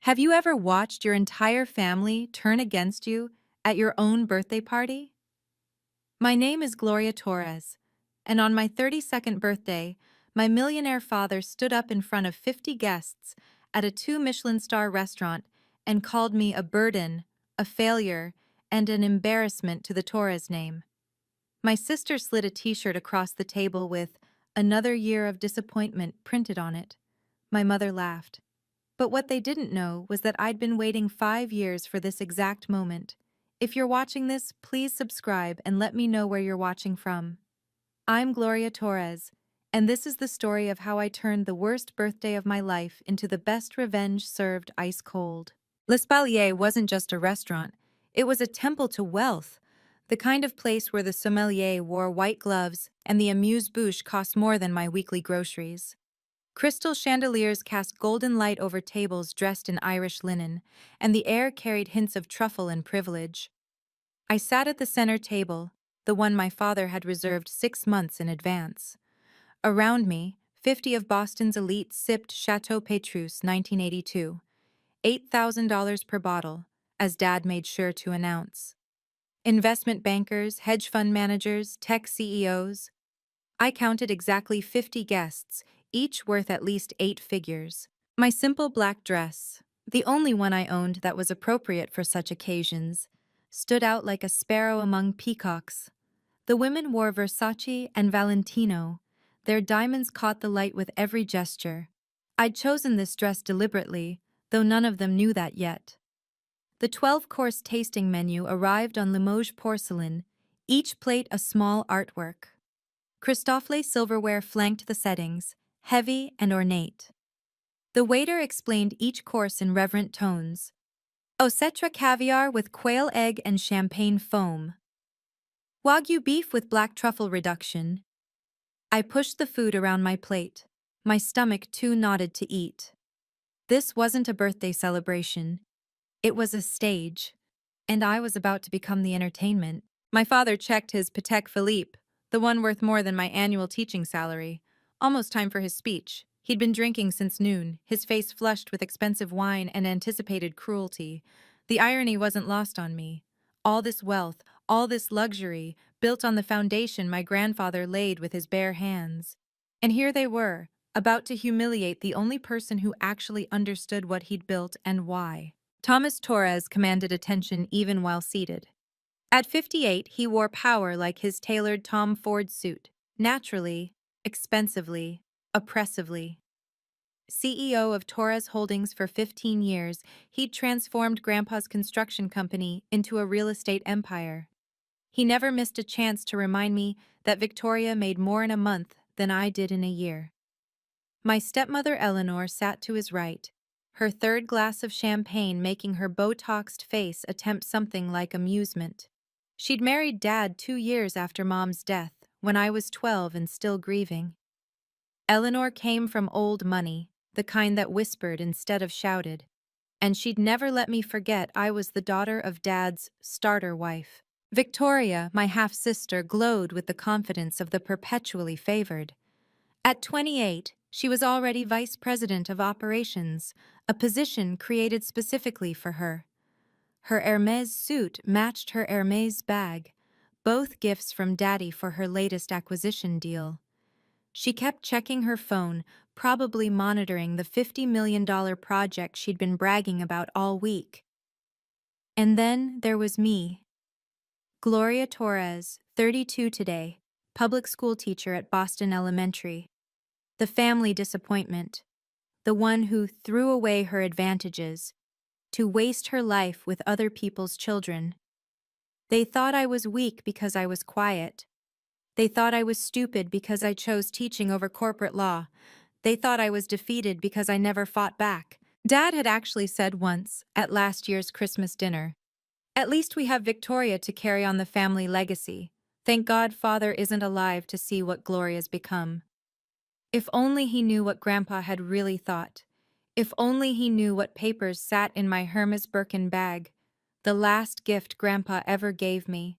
Have you ever watched your entire family turn against you at your own birthday party? My name is Gloria Torres, and on my 32nd birthday, my millionaire father stood up in front of 50 guests at a 2 Michelin-star restaurant and called me a burden, a failure, and an embarrassment to the Torres name. My sister slid a t-shirt across the table with "Another Year of Disappointment" printed on it. My mother laughed. But what they didn't know was that I'd been waiting 5 years for this exact moment. If you're watching this, please subscribe and let me know where you're watching from. I'm Gloria Torres, and this is the story of how I turned the worst birthday of my life into the best revenge served ice cold. L'Espalier wasn't just a restaurant, it was a temple to wealth, the kind of place where the sommelier wore white gloves and the amuse-bouche cost more than my weekly groceries. Crystal chandeliers cast golden light over tables dressed in Irish linen, and the air carried hints of truffle and privilege. I sat at the center table, the one my father had reserved 6 months in advance. Around me, 50 of Boston's elites sipped Chateau Petrus 1982, $8,000 per bottle, as Dad made sure to announce. Investment bankers, hedge fund managers, tech CEOs. I counted exactly 50 guests, each worth at least 8 figures. My simple black dress, the only one I owned that was appropriate for such occasions, stood out like a sparrow among peacocks. The women wore Versace and Valentino. Their diamonds caught the light with every gesture. I'd chosen this dress deliberately, though none of them knew that yet. The 12-course tasting menu arrived on Limoges porcelain, each plate a small artwork. Christofle silverware flanked the settings, heavy and ornate. The waiter explained each course in reverent tones. Osetra caviar with quail egg and champagne foam. Wagyu beef with black truffle reduction. I pushed the food around my plate, my stomach too knotted to eat. This wasn't a birthday celebration. It was a stage, and I was about to become the entertainment. My father checked his Patek Philippe, the one worth more than my annual teaching salary. Almost time for his speech. He'd been drinking since noon, his face flushed with expensive wine and anticipated cruelty. The irony wasn't lost on me. All this wealth, all this luxury, built on the foundation my grandfather laid with his bare hands. And here they were, about to humiliate the only person who actually understood what he'd built and why. Thomas Torres commanded attention even while seated. At 58, he wore power like his tailored Tom Ford suit, naturally, expensively, oppressively. CEO of Torres Holdings for 15 years, he'd transformed Grandpa's construction company into a real estate empire. He never missed a chance to remind me that Victoria made more in a month than I did in a year. My stepmother Eleanor sat to his right, her third glass of champagne making her Botoxed face attempt something like amusement. She'd married Dad 2 years after Mom's death, when I was 12 and still grieving. Eleanor came from old money, the kind that whispered instead of shouted, and she'd never let me forget I was the daughter of Dad's starter wife. Victoria, my half-sister, glowed with the confidence of the perpetually favored. At 28, she was already vice president of operations, a position created specifically for her. Her Hermès suit matched her Hermès bag, both gifts from Daddy for her latest acquisition deal. She kept checking her phone, probably monitoring the $50 million project she'd been bragging about all week. And then there was me. Gloria Torres, 32 today, public school teacher at Boston Elementary. The family disappointment, the one who threw away her advantages to waste her life with other people's children. They thought I was weak because I was quiet. They thought I was stupid because I chose teaching over corporate law. They thought I was defeated because I never fought back. Dad had actually said once, at last year's Christmas dinner, "At least we have Victoria to carry on the family legacy. Thank God Father isn't alive to see what Gloria's become." If only he knew what Grandpa had really thought. If only he knew what papers sat in my Hermes Birkin bag, the last gift Grandpa ever gave me.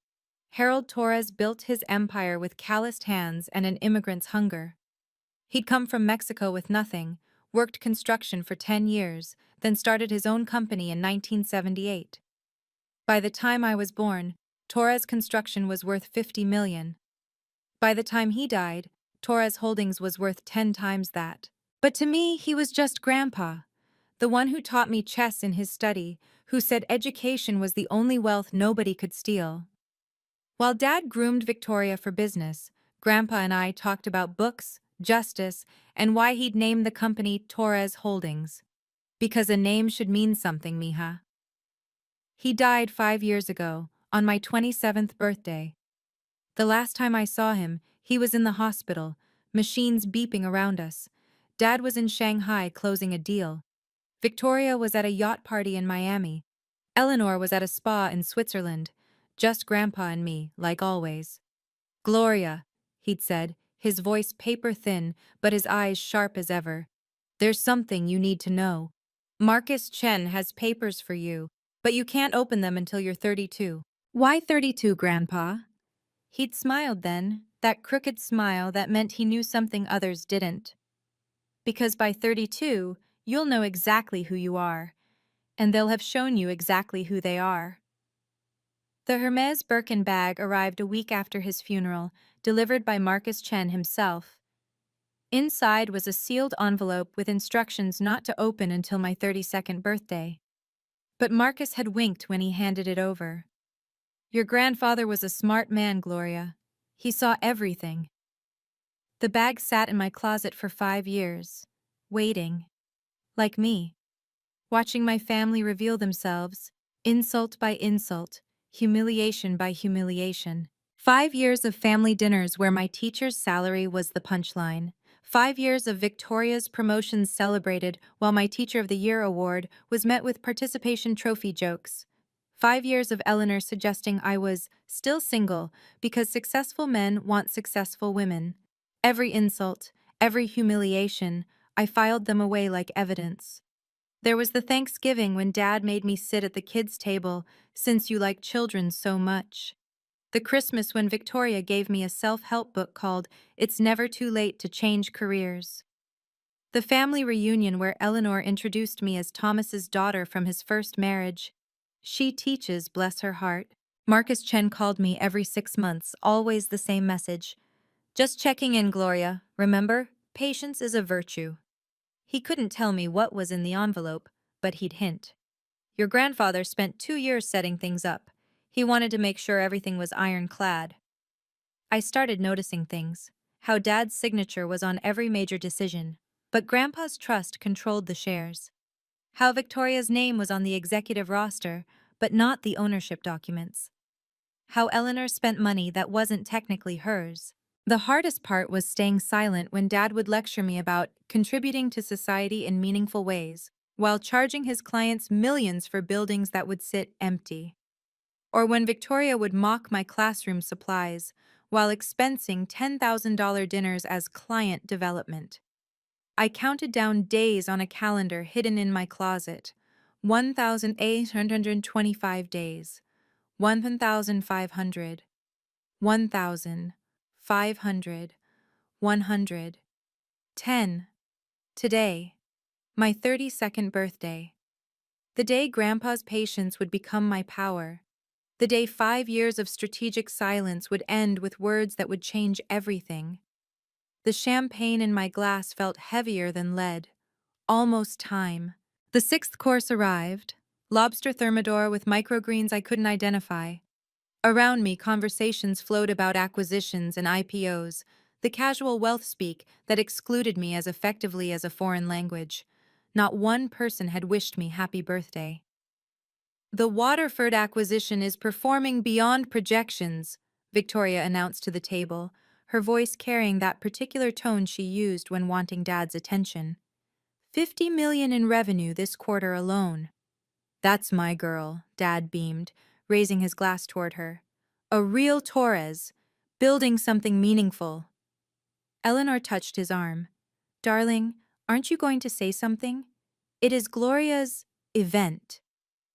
Harold Torres built his empire with calloused hands and an immigrant's hunger. He'd come from Mexico with nothing, worked construction for 10 years, then started his own company in 1978. By the time I was born, Torres Construction was worth 50 million. By the time he died, Torres Holdings was worth 10 times that. But to me, he was just Grandpa, the one who taught me chess in his study, who said education was the only wealth nobody could steal. While Dad groomed Victoria for business, Grandpa and I talked about books, justice, and why he'd named the company Torres Holdings. Because a name should mean something, mija. He died 5 years ago, on my 27th birthday. The last time I saw him, he was in the hospital, machines beeping around us. Dad was in Shanghai closing a deal. Victoria was at a yacht party in Miami. Eleanor was at a spa in Switzerland. Just Grandpa and me, like always. Gloria, he'd said, his voice paper-thin, but his eyes sharp as ever. There's something you need to know. Marcus Chen has papers for you, but you can't open them until you're 32. Why 32, Grandpa? He'd smiled then, that crooked smile that meant he knew something others didn't. Because by 32, you'll know exactly who you are, and they'll have shown you exactly who they are. The Hermes Birkin bag arrived a week after his funeral, delivered by Marcus Chen himself. Inside was a sealed envelope with instructions not to open until my 32nd birthday. But Marcus had winked when he handed it over. Your grandfather was a smart man, Gloria. He saw everything. The bag sat in my closet for 5 years, waiting. Like me. Watching my family reveal themselves, insult by insult, humiliation by humiliation. 5 years of family dinners where my teacher's salary was the punchline. 5 years of Victoria's promotions celebrated while my Teacher of the Year award was met with participation trophy jokes. 5 years of Eleanor suggesting I was still single because successful men want successful women. Every insult, every humiliation, I filed them away like evidence. There was the Thanksgiving when Dad made me sit at the kids' table, since you like children so much. The Christmas when Victoria gave me a self-help book called It's Never Too Late to Change Careers. The family reunion where Eleanor introduced me as Thomas's daughter from his first marriage. She teaches, bless her heart. Marcus Chen called me every 6 months, always the same message. Just checking in, Gloria. Remember, patience is a virtue. He couldn't tell me what was in the envelope, but he'd hint. Your grandfather spent 2 years setting things up. He wanted to make sure everything was ironclad. I started noticing things. How Dad's signature was on every major decision, but Grandpa's trust controlled the shares. How Victoria's name was on the executive roster, but not the ownership documents. How Eleanor spent money that wasn't technically hers. The hardest part was staying silent when Dad would lecture me about contributing to society in meaningful ways, while charging his clients millions for buildings that would sit empty. Or when Victoria would mock my classroom supplies, while expensing $10,000 dinners as client development. I counted down days on a calendar hidden in my closet. 1,825 days. 1,500. 1,000. 500, 100, 10. Today, my 32nd birthday. The day Grandpa's patience would become my power. The day 5 years of strategic silence would end with words that would change everything. The champagne in my glass felt heavier than lead. Almost time. The 6th course arrived. Lobster thermidor with microgreens I couldn't identify. Around me, conversations flowed about acquisitions and IPOs, the casual wealth speak that excluded me as effectively as a foreign language. Not one person had wished me happy birthday. The Waterford acquisition is performing beyond projections, Victoria announced to the table, her voice carrying that particular tone she used when wanting Dad's attention. 50 million in revenue this quarter alone. That's my girl, Dad beamed, raising his glass toward her. A real Torres, building something meaningful. Eleanor touched his arm. Darling, aren't you going to say something? It is Gloria's event.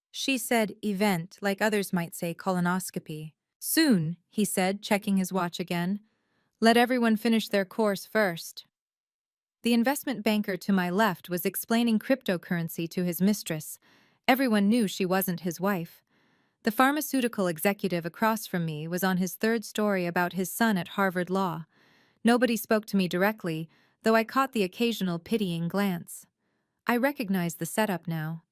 She said event, like others might say colonoscopy. Soon, he said, checking his watch again. Let everyone finish their course first. The investment banker to my left was explaining cryptocurrency to his mistress. Everyone knew she wasn't his wife. The pharmaceutical executive across from me was on his third story about his son at Harvard Law. Nobody spoke to me directly, though I caught the occasional pitying glance. I recognized the setup now.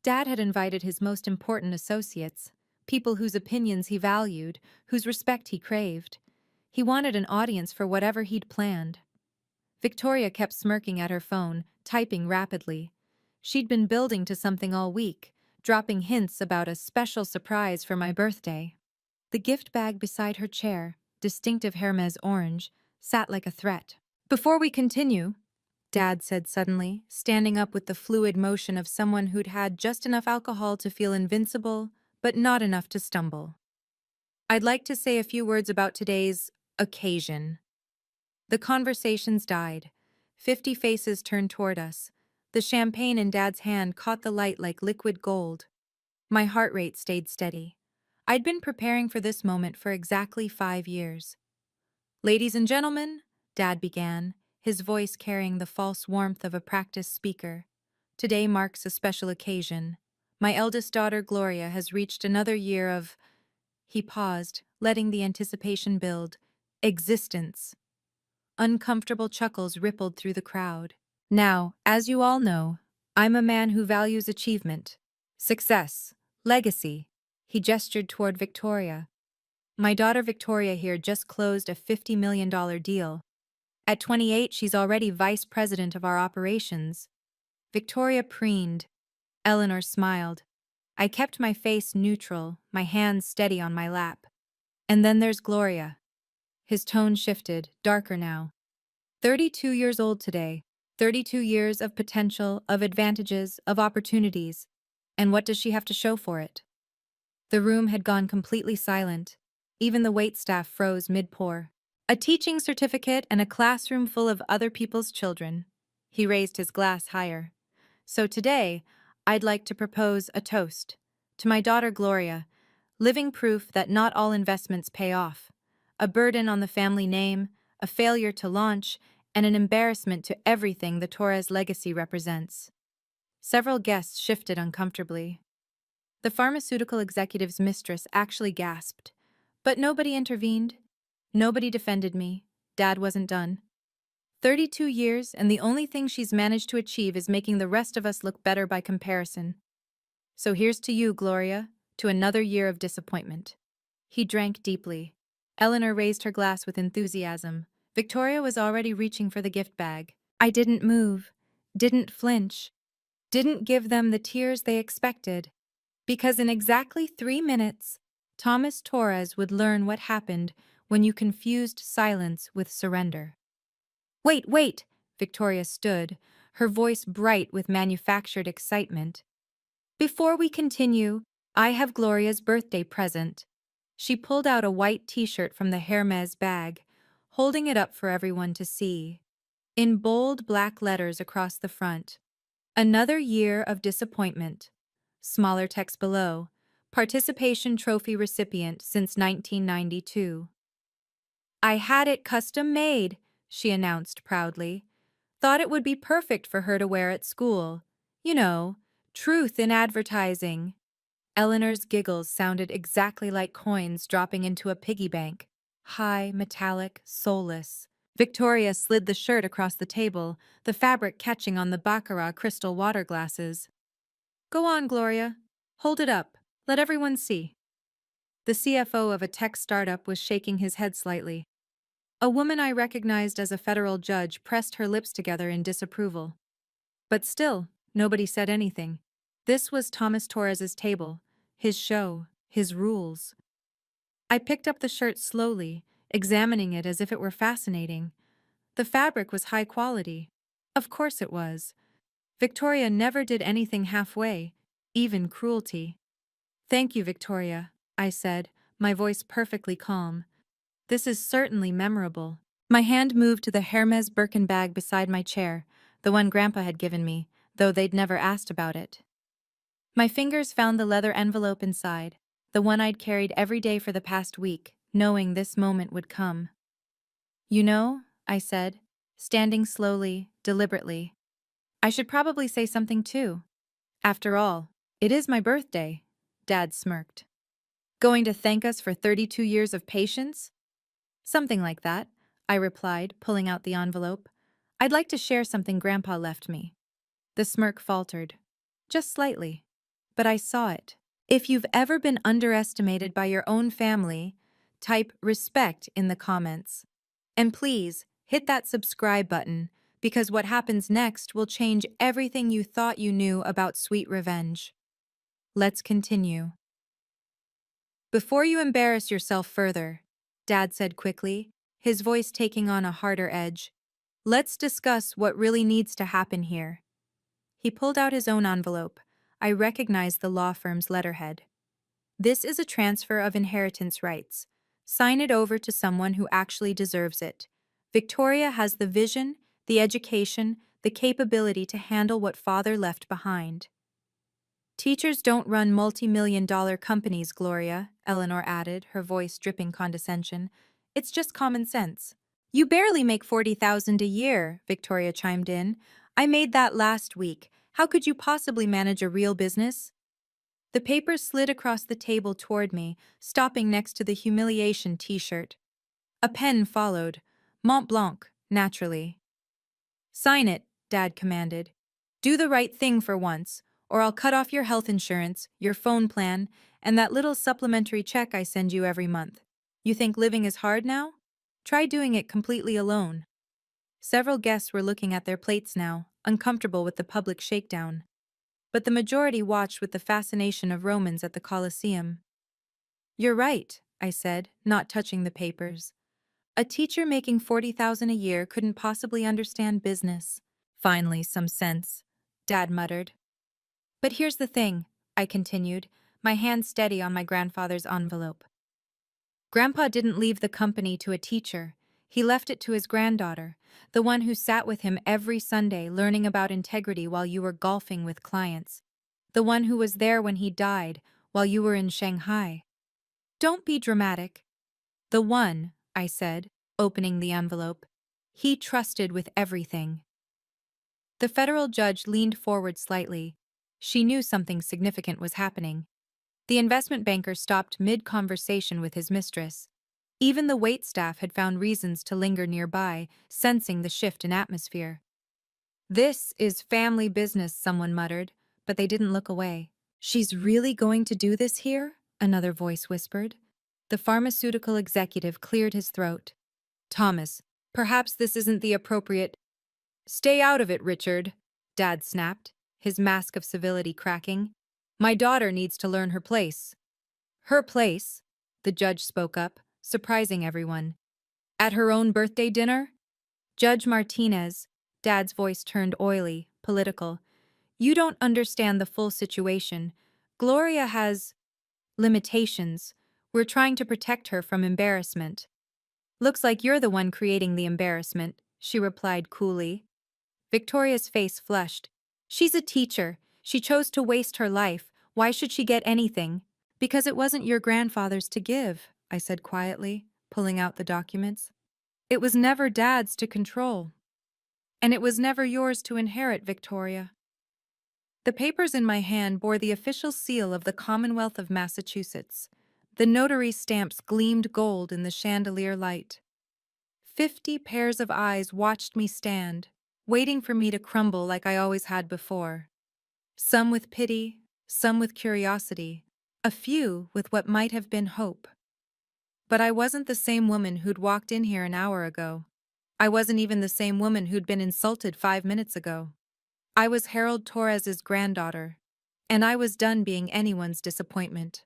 Dad had invited his most important associates, people whose opinions he valued, whose respect he craved. He wanted an audience for whatever he'd planned. Victoria kept smirking at her phone, typing rapidly. She'd been building to something all week, dropping hints about a special surprise for my birthday. The gift bag beside her chair, distinctive Hermes orange, sat like a threat. "Before we continue," Dad said suddenly, standing up with the fluid motion of someone who'd had just enough alcohol to feel invincible, but not enough to stumble. "I'd like to say a few words about today's occasion." The conversations died. 50 faces turned toward us. The champagne in Dad's hand caught the light like liquid gold. My heart rate stayed steady. I'd been preparing for this moment for exactly 5 years. "Ladies and gentlemen," Dad began, his voice carrying the false warmth of a practiced speaker. "Today marks a special occasion. My eldest daughter, Gloria, has reached another year of—" He paused, letting the anticipation build. "Existence." Uncomfortable chuckles rippled through the crowd. "Now, as you all know, I'm a man who values achievement, success, legacy." He gestured toward Victoria. "My daughter Victoria here just closed a $50 million deal. At 28, she's already vice president of our operations." Victoria preened. Eleanor smiled. I kept my face neutral, my hands steady on my lap. "And then there's Gloria." His tone shifted, darker now. 32 years old today. 32 years of potential, of advantages, of opportunities. And what does she have to show for it? The room had gone completely silent. Even the waitstaff froze mid-pour. "A teaching certificate and a classroom full of other people's children." He raised his glass higher. "So today, I'd like to propose a toast. To my daughter Gloria, living proof that not all investments pay off. A burden on the family name, a failure to launch, and an embarrassment to everything the Torres legacy represents." Several guests shifted uncomfortably. The pharmaceutical executive's mistress actually gasped. But nobody intervened. Nobody defended me. Dad wasn't done. 32 years, and the only thing she's managed to achieve is making the rest of us look better by comparison. So here's to you, Gloria, to another year of disappointment. He drank deeply. Eleanor raised her glass with enthusiasm. Victoria was already reaching for the gift bag. I didn't move, didn't flinch, didn't give them the tears they expected. Because in exactly 3 minutes, Thomas Torres would learn what happened when you confused silence with surrender. "Wait, wait!" Victoria stood, her voice bright with manufactured excitement. "Before we continue, I have Gloria's birthday present." She pulled out a white t-shirt from the Hermes bag, holding it up for everyone to see. In bold black letters across the front, "Another year of disappointment." Smaller text below, "Participation trophy recipient since 1992. "I had it custom made," she announced proudly. "Thought it would be perfect for her to wear at school. You know, truth in advertising." Eleanor's giggles sounded exactly like coins dropping into a piggy bank. High, metallic, soulless. Victoria slid the shirt across the table, the fabric catching on the baccarat crystal water glasses. "Go on, Gloria. Hold it up. Let everyone see." The CFO of a tech startup was shaking his head slightly. A woman I recognized as a federal judge pressed her lips together in disapproval. But still, nobody said anything. This was Thomas Torres's table, his show, his rules. I picked up the shirt slowly, examining it as if it were fascinating. The fabric was high quality. Of course it was. Victoria never did anything halfway, even cruelty. "Thank you, Victoria," I said, my voice perfectly calm. "This is certainly memorable." My hand moved to the Hermes Birkin bag beside my chair, the one Grandpa had given me, though they'd never asked about it. My fingers found the leather envelope inside, the one I'd carried every day for the past week, knowing this moment would come. "You know," I said, standing slowly, deliberately. I should probably say something too. After all, it is my birthday, Dad smirked. Going to thank us for 32 years of patience? Something like that, I replied, pulling out the envelope. I'd like to share something Grandpa left me. The smirk faltered. Just slightly. But I saw it. If you've ever been underestimated by your own family, type respect in the comments. And please, hit that subscribe button, because what happens next will change everything you thought you knew about sweet revenge. Let's continue. Before you embarrass yourself further, Dad said quickly, his voice taking on a harder edge, let's discuss what really needs to happen here. He pulled out his own envelope. I recognized the law firm's letterhead. This is a transfer of inheritance rights. Sign it over to someone who actually deserves it. Victoria has the vision, the education, the capability to handle what father left behind. Teachers don't run multi-million-dollar companies, Gloria, Eleanor added, her voice dripping condescension. It's just common sense. You barely make $40,000 a year, Victoria chimed in. I made that last week. How could you possibly manage a real business? The papers slid across the table toward me, stopping next to the humiliation t-shirt. A pen followed. Mont Blanc, naturally. Sign it, Dad commanded. Do the right thing for once, or I'll cut off your health insurance, your phone plan, and that little supplementary check I send you every month. You think living is hard now? Try doing it completely alone. Several guests were looking at their plates now, uncomfortable with the public shakedown. But the majority watched with the fascination of Romans at the Colosseum. You're right, I said, not touching the papers. A teacher making $40,000 a year couldn't possibly understand business. Finally, some sense, Dad muttered. But here's the thing, I continued, my hand steady on my grandfather's envelope. Grandpa didn't leave the company to a teacher. He left it to his granddaughter, the one who sat with him every Sunday learning about integrity while you were golfing with clients. The one who was there when he died while you were in Shanghai. Don't be dramatic. The one, I said, opening the envelope. He trusted with everything. The federal judge leaned forward slightly. She knew something significant was happening. The investment banker stopped mid-conversation with his mistress. Even the waitstaff had found reasons to linger nearby, sensing the shift in atmosphere. This is family business, someone muttered, but they didn't look away. She's really going to do this here? Another voice whispered. The pharmaceutical executive cleared his throat. Thomas, perhaps this isn't the appropriate— Stay out of it, Richard, Dad snapped, his mask of civility cracking. My daughter needs to learn her place. Her place? The judge spoke up, surprising everyone. At her own birthday dinner? Judge Martinez, Dad's voice turned oily, political. You don't understand the full situation. Gloria has limitations. We're trying to protect her from embarrassment. Looks like you're the one creating the embarrassment, she replied coolly. Victoria's face flushed. She's a teacher. She chose to waste her life. Why should she get anything? Because it wasn't your grandfather's to give, I said quietly, pulling out the documents. It was never Dad's to control. And it was never yours to inherit, Victoria. The papers in my hand bore the official seal of the Commonwealth of Massachusetts. The notary stamps gleamed gold in the chandelier light. 50 pairs of eyes watched me stand, waiting for me to crumble like I always had before. Some with pity, some with curiosity, a few with what might have been hope. But I wasn't the same woman who'd walked in here an hour ago. I wasn't even the same woman who'd been insulted 5 minutes ago. I was Harold Torres's granddaughter, and I was done being anyone's disappointment.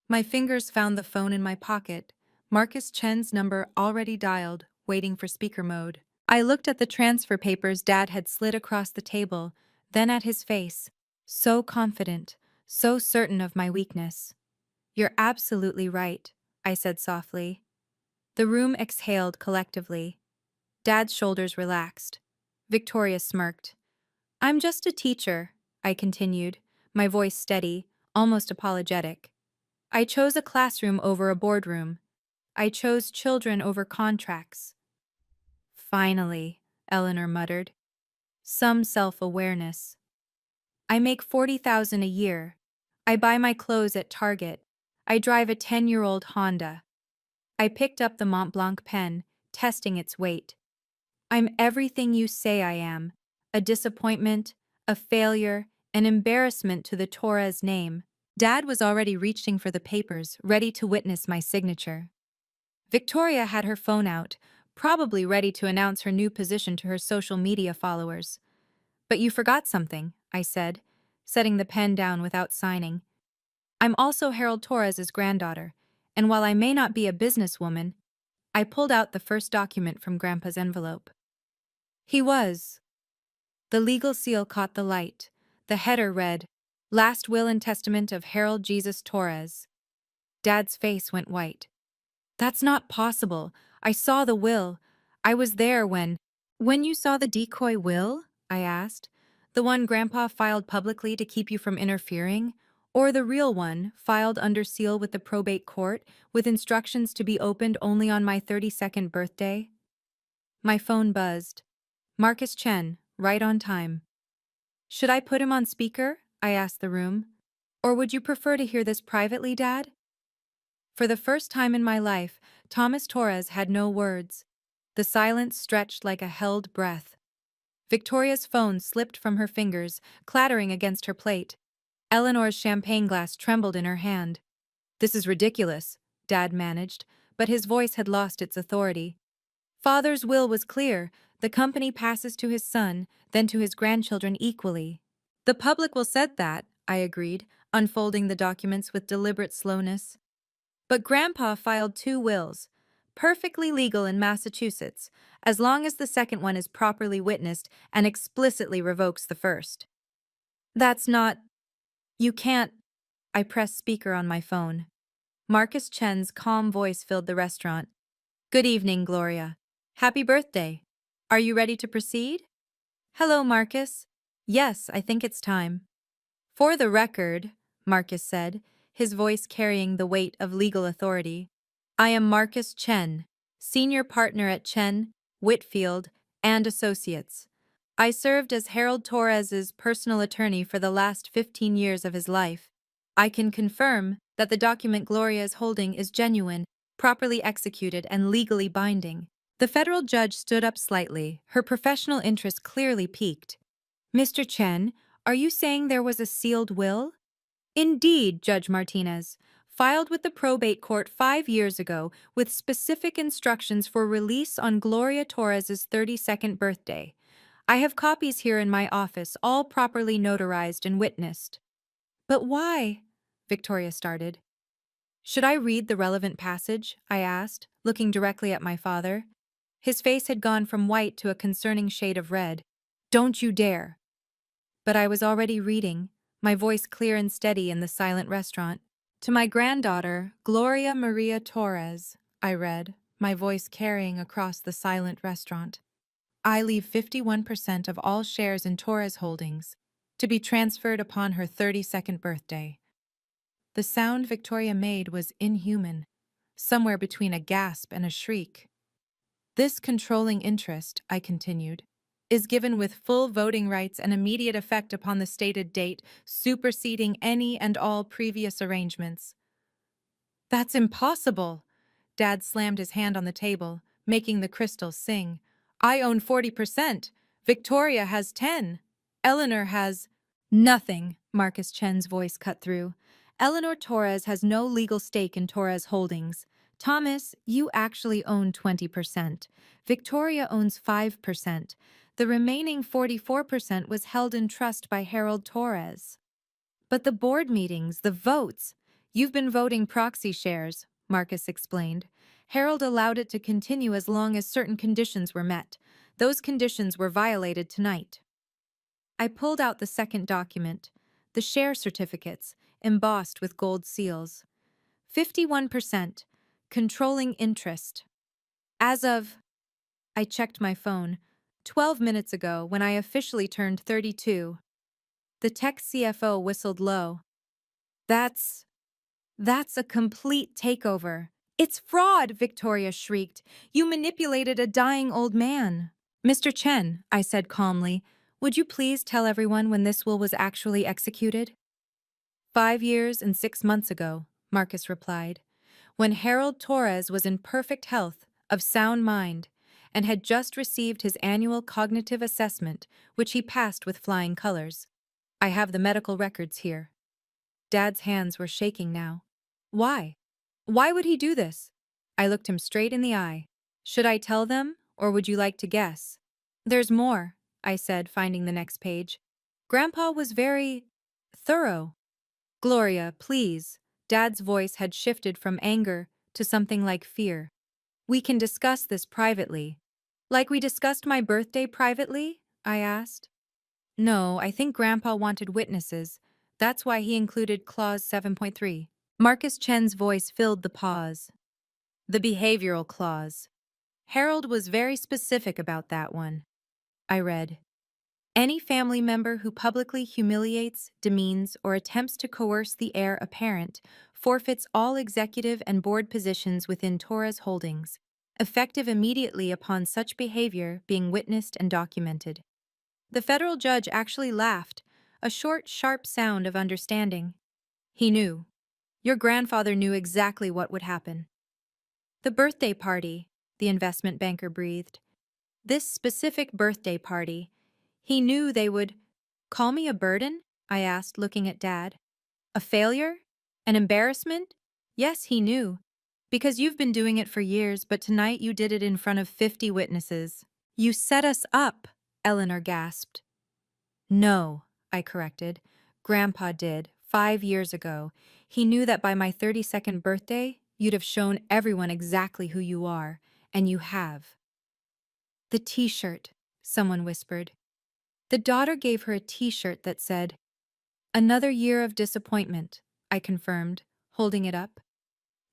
My fingers found the phone in my pocket, Marcus Chen's number already dialed, waiting for speaker mode. I looked at the transfer papers Dad had slid across the table, then at his face. So confident, so certain of my weakness. You're absolutely right, I said softly. The room exhaled collectively. Dad's shoulders relaxed. Victoria smirked. I'm just a teacher, I continued, my voice steady, almost apologetic. I chose a classroom over a boardroom. I chose children over contracts. Finally, Eleanor muttered. Some self-awareness. I make 40,000 a year. I buy my clothes at Target. I drive a 10-year-old Honda. I picked up the Mont Blanc pen, testing its weight. I'm everything you say I am. A disappointment, a failure, an embarrassment to the Torres name. Dad was already reaching for the papers, ready to witness my signature. Victoria had her phone out, probably ready to announce her new position to her social media followers. But you forgot something, I said, setting the pen down without signing. I'm also Harold Torres's granddaughter, and while I may not be a businesswoman, I pulled out the first document from Grandpa's envelope. He was. The legal seal caught the light. The header read, Last Will and Testament of Harold Jesus Torres. Dad's face went white. That's not possible. I saw the will. I was there when... When you saw the decoy will? I asked. The one Grandpa filed publicly to keep you from interfering? Or the real one, filed under seal with the probate court, with instructions to be opened only on my 32nd birthday? My phone buzzed. Marcus Chen, right on time. Should I put him on speaker? I asked the room. Or would you prefer to hear this privately, Dad? For the first time in my life, Thomas Torres had no words. The silence stretched like a held breath. Victoria's phone slipped from her fingers, clattering against her plate. Eleanor's champagne glass trembled in her hand. This is ridiculous, Dad managed, but his voice had lost its authority. Father's will was clear. The company passes to his son, then to his grandchildren equally. The public will said that, I agreed, unfolding the documents with deliberate slowness. But Grandpa filed 2 wills, perfectly legal in Massachusetts, as long as the second one is properly witnessed and explicitly revokes the first. That's not... You can't... I pressed speaker on my phone. Marcus Chen's calm voice filled the restaurant. Good evening, Gloria. Happy birthday. Are you ready to proceed? Hello, Marcus. Yes, I think it's time. For the record, Marcus said, his voice carrying the weight of legal authority, I am Marcus Chen, senior partner at Chen, Whitfield, and Associates. I served as Harold Torres's personal attorney for the last 15 years of his life. I can confirm that the document Gloria is holding is genuine, properly executed, and legally binding. The federal judge stood up slightly, her professional interest clearly piqued. Mr. Chen, are you saying there was a sealed will? Indeed, Judge Martinez. Filed with the probate court 5 years ago with specific instructions for release on Gloria Torres's 32nd birthday. I have copies here in my office, all properly notarized and witnessed. But why? Victoria started. Should I read the relevant passage? I asked, looking directly at my father. His face had gone from white to a concerning shade of red. Don't you dare. But I was already reading, my voice clear and steady in the silent restaurant. To my granddaughter, Gloria Maria Torres, I read, my voice carrying across the silent restaurant. I leave 51% of all shares in Torres Holdings to be transferred upon her 32nd birthday. The sound Victoria made was inhuman, somewhere between a gasp and a shriek. This controlling interest, I continued, is given with full voting rights and immediate effect upon the stated date, superseding any and all previous arrangements. That's impossible! Dad slammed his hand on the table, making the crystals sing. I own 40%. Victoria has 10. Eleanor has... Nothing, Marcus Chen's voice cut through. Eleanor Torres has no legal stake in Torres Holdings. Thomas, you actually own 20%. Victoria owns 5%. The remaining 44% was held in trust by Harold Torres. But the board meetings, the votes... You've been voting proxy shares, Marcus explained. Harold allowed it to continue as long as certain conditions were met. Those conditions were violated tonight. I pulled out the second document, the share certificates, embossed with gold seals. 51%, controlling interest. As of... I checked my phone. 12 minutes ago, when I officially turned 32. The tech CFO whistled low. That's a complete takeover. It's fraud, Victoria shrieked. You manipulated a dying old man. Mr. Chen, I said calmly, would you please tell everyone when this will was actually executed? 5 years and 6 months ago, Marcus replied, when Harold Torres was in perfect health, of sound mind, and had just received his annual cognitive assessment, which he passed with flying colors. I have the medical records here. Dad's hands were shaking now. Why? Why would he do this? I looked him straight in the eye. Should I tell them, or would you like to guess? There's more, I said, finding the next page. Grandpa was very thorough. Gloria, please. Dad's voice had shifted from anger to something like fear. We can discuss this privately. Like we discussed my birthday privately? I asked. No, I think Grandpa wanted witnesses. That's why he included Clause 7.3. Marcus Chen's voice filled the pause. The behavioral clause. Harold was very specific about that one. I read. Any family member who publicly humiliates, demeans, or attempts to coerce the heir apparent forfeits all executive and board positions within Torres Holdings, effective immediately upon such behavior being witnessed and documented. The federal judge actually laughed, a short, sharp sound of understanding. He knew. Your grandfather knew exactly what would happen. The birthday party, the investment banker breathed. This specific birthday party. He knew they would. Call me a burden? I asked, looking at Dad. A failure? An embarrassment? Yes, he knew. Because you've been doing it for years, but tonight you did it in front of 50 witnesses. You set us up, Eleanor gasped. No, I corrected. Grandpa did, 5 years ago. He knew that by my 32nd birthday, you'd have shown everyone exactly who you are, and you have. The t-shirt, someone whispered. The daughter gave her a t-shirt that said, Another year of disappointment, I confirmed, holding it up.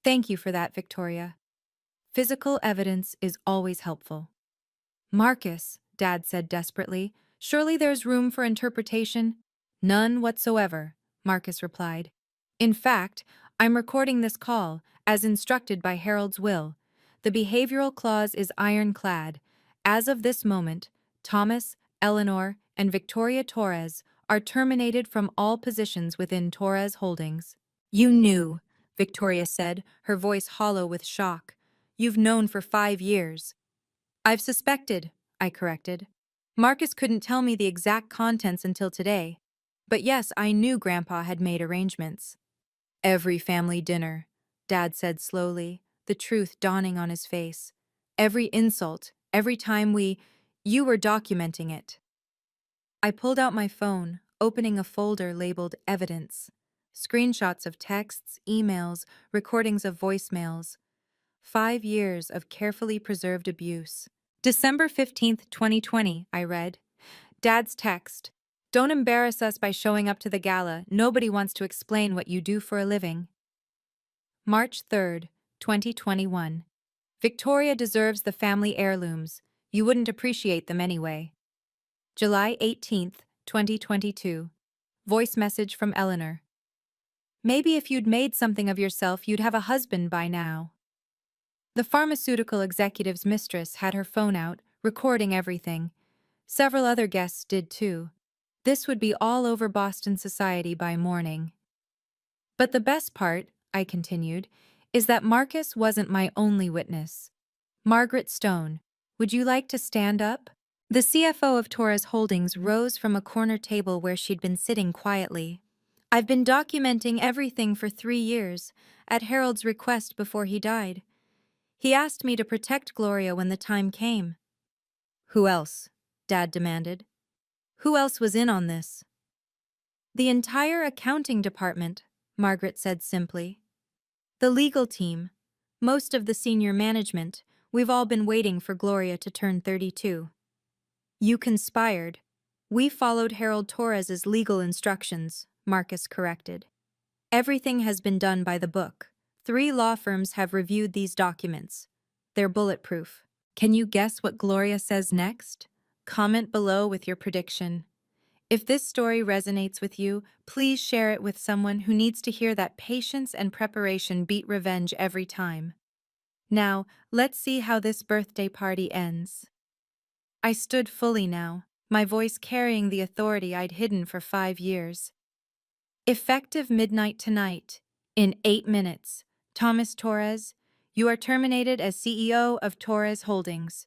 Thank you for that, Victoria. Physical evidence is always helpful. Marcus, Dad said desperately, surely there's room for interpretation? None whatsoever, Marcus replied. In fact, I'm recording this call, as instructed by Harold's will. The behavioral clause is ironclad. As of this moment, Thomas, Eleanor, and Victoria Torres are terminated from all positions within Torres Holdings. You knew, Victoria said, her voice hollow with shock. You've known for 5 years. I've suspected, I corrected. Marcus couldn't tell me the exact contents until today. But yes, I knew Grandpa had made arrangements. Every family dinner, Dad said slowly, the truth dawning on his face. Every insult, every time you were documenting it. I pulled out my phone, opening a folder labeled Evidence. Screenshots of texts, emails, recordings of voicemails. 5 years of carefully preserved abuse. December 15th, 2020, I read. Dad's text. Don't embarrass us by showing up to the gala. Nobody wants to explain what you do for a living. March 3rd, 2021. Victoria deserves the family heirlooms. You wouldn't appreciate them anyway. July 18th, 2022. Voice message from Eleanor. Maybe if you'd made something of yourself, you'd have a husband by now. The pharmaceutical executive's mistress had her phone out, recording everything. Several other guests did too. This would be all over Boston society by morning. But the best part, I continued, is that Marcus wasn't my only witness. Margaret Stone, would you like to stand up? The CFO of Torres Holdings rose from a corner table where she'd been sitting quietly. I've been documenting everything for 3 years, at Harold's request before he died. He asked me to protect Gloria when the time came. Who else? Dad demanded. Who else was in on this? The entire accounting department, Margaret said simply. The legal team, most of the senior management, we've all been waiting for Gloria to turn 32. You conspired. We followed Harold Torres's legal instructions, Marcus corrected. Everything has been done by the book. 3 law firms have reviewed these documents. They're bulletproof. Can you guess what Gloria says next? Comment below with your prediction. If this story resonates with you, please share it with someone who needs to hear that patience and preparation beat revenge every time. Now, let's see how this birthday party ends. I stood fully now, my voice carrying the authority I'd hidden for 5 years. Effective midnight tonight, in 8 minutes, Thomas Torres, you are terminated as CEO of Torres Holdings.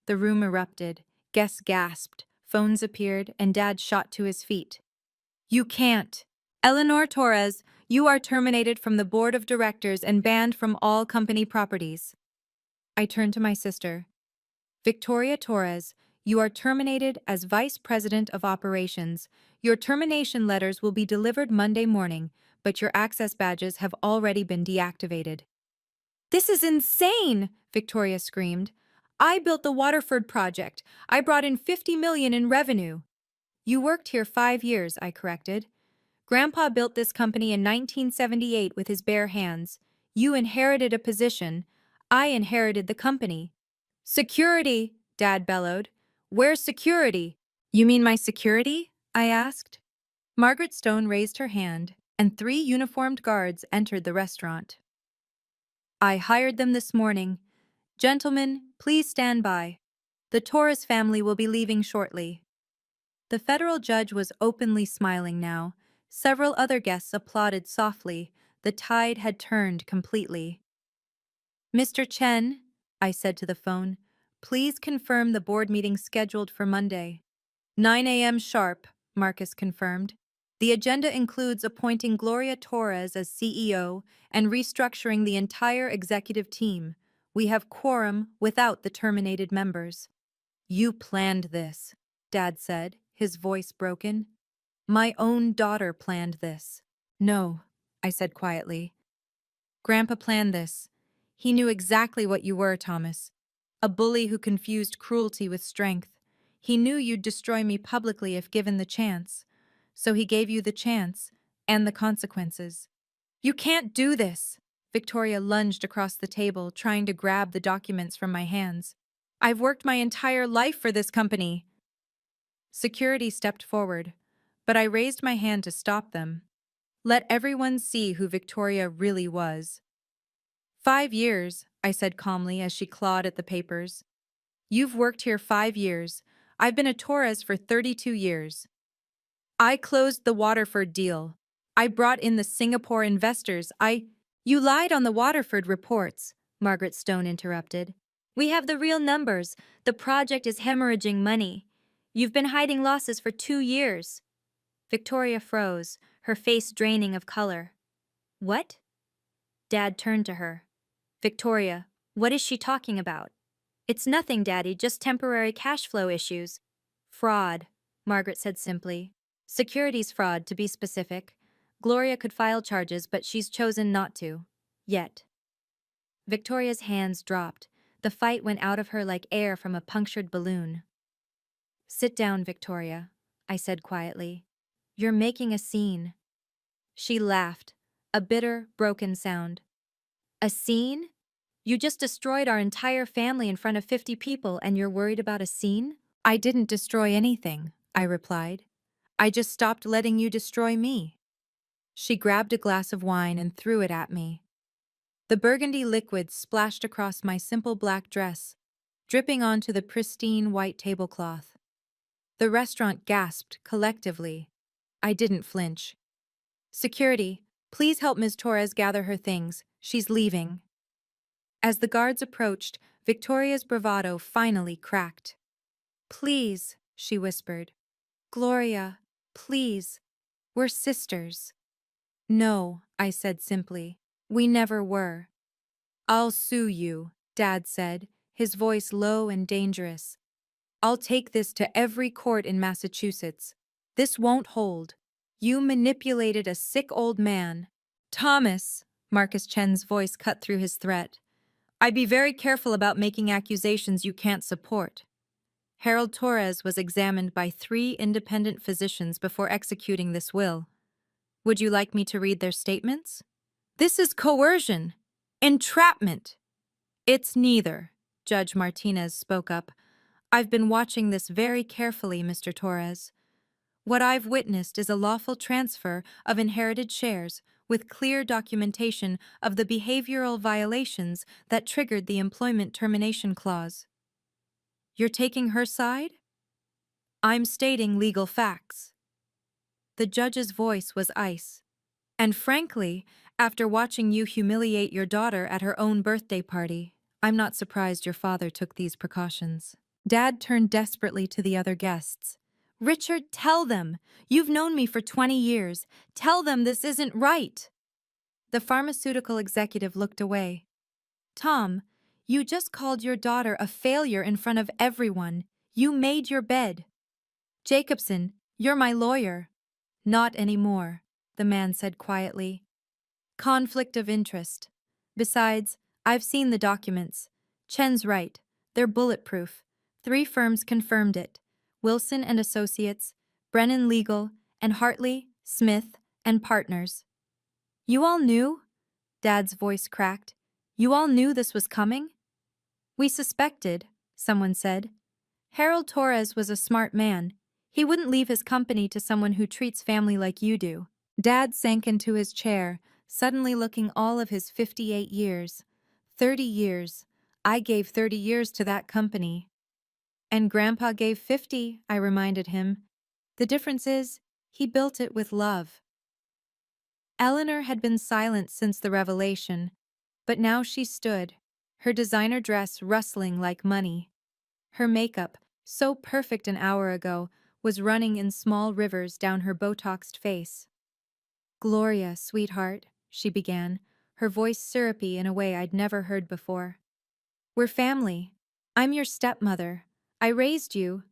The room erupted, guests gasped, phones appeared, and Dad shot to his feet. You can't. Eleanor Torres, you are terminated from the board of directors and banned from all company properties. I turned to my sister. Victoria Torres, you are terminated as Vice President of Operations. Your termination letters will be delivered Monday morning, but your access badges have already been deactivated. This is insane, Victoria screamed. I built the Waterford project. I brought in $50 million in revenue. You worked here 5 years, I corrected. Grandpa built this company in 1978 with his bare hands. You inherited a position. I inherited the company. Security, Dad bellowed. Where's security? You mean my security? I asked. Margaret Stone raised her hand, and 3 uniformed guards entered the restaurant. I hired them this morning. Gentlemen, please stand by. The Torres family will be leaving shortly. The federal judge was openly smiling now. Several other guests applauded softly. The tide had turned completely. Mr. Chen, I said to the phone, please confirm the board meeting scheduled for Monday. 9 a.m. sharp, Marcus confirmed. The agenda includes appointing Gloria Torres as CEO and restructuring the entire executive team. We have quorum without the terminated members. You planned this, Dad said, his voice broken. My own daughter planned this. No, I said quietly. Grandpa planned this. He knew exactly what you were, Thomas. A bully who confused cruelty with strength. He knew you'd destroy me publicly if given the chance. So he gave you the chance, and the consequences. You can't do this! Victoria lunged across the table, trying to grab the documents from my hands. I've worked my entire life for this company. Security stepped forward, but I raised my hand to stop them. Let everyone see who Victoria really was. 5 years, I said calmly as she clawed at the papers. You've worked here 5 years. I've been a Torres for 32 years. I closed the Waterford deal. I brought in the Singapore investors. You lied on the Waterford reports, Margaret Stone interrupted. We have the real numbers. The project is hemorrhaging money. You've been hiding losses for 2 years. Victoria froze, her face draining of color. What? Dad turned to her. Victoria, what is she talking about? It's nothing, Daddy, just temporary cash flow issues. Fraud, Margaret said simply. Securities fraud, to be specific. Gloria could file charges, but she's chosen not to. Yet. Victoria's hands dropped. The fight went out of her like air from a punctured balloon. Sit down, Victoria, I said quietly. You're making a scene. She laughed, a bitter, broken sound. A scene? You just destroyed our entire family in front of 50 people and you're worried about a scene? I didn't destroy anything, I replied. I just stopped letting you destroy me. She grabbed a glass of wine and threw it at me. The burgundy liquid splashed across my simple black dress, dripping onto the pristine white tablecloth. The restaurant gasped collectively. I didn't flinch. Security, please help Ms. Torres gather her things. She's leaving. As the guards approached, Victoria's bravado finally cracked. Please, she whispered. Gloria, please. We're sisters. No, I said simply. We never were. I'll sue you, Dad said, his voice low and dangerous. I'll take this to every court in Massachusetts. This won't hold. You manipulated a sick old man. Thomas, Marcus Chen's voice cut through his threat. I'd be very careful about making accusations you can't support. Harold Torres was examined by 3 independent physicians before executing this will. Would you like me to read their statements? This is coercion. Entrapment. It's neither, Judge Martinez spoke up. I've been watching this very carefully, Mr. Torres. What I've witnessed is a lawful transfer of inherited shares with clear documentation of the behavioral violations that triggered the employment termination clause. You're taking her side? I'm stating legal facts. The judge's voice was ice. And frankly, after watching you humiliate your daughter at her own birthday party, I'm not surprised your father took these precautions. Dad turned desperately to the other guests. Richard, tell them! You've known me for 20 years. Tell them this isn't right! The pharmaceutical executive looked away. Tom, you just called your daughter a failure in front of everyone. You made your bed. Jacobson, you're my lawyer. Not anymore, the man said quietly. Conflict of interest. Besides, I've seen the documents. Chen's right. They're bulletproof. 3 firms confirmed it. Wilson and Associates, Brennan Legal, and Hartley, Smith, and Partners. You all knew? Dad's voice cracked. You all knew this was coming? We suspected, someone said. Harold Torres was a smart man. He wouldn't leave his company to someone who treats family like you do. Dad sank into his chair, suddenly looking all of his 58 years. 30 years. I gave 30 years to that company. And Grandpa gave 50, I reminded him. The difference is, he built it with love. Eleanor had been silent since the revelation, but now she stood, her designer dress rustling like money. Her makeup, so perfect an hour ago, was running in small rivers down her Botoxed face. Gloria, sweetheart, she began, her voice syrupy in a way I'd never heard before. We're family. I'm your stepmother. I raised you.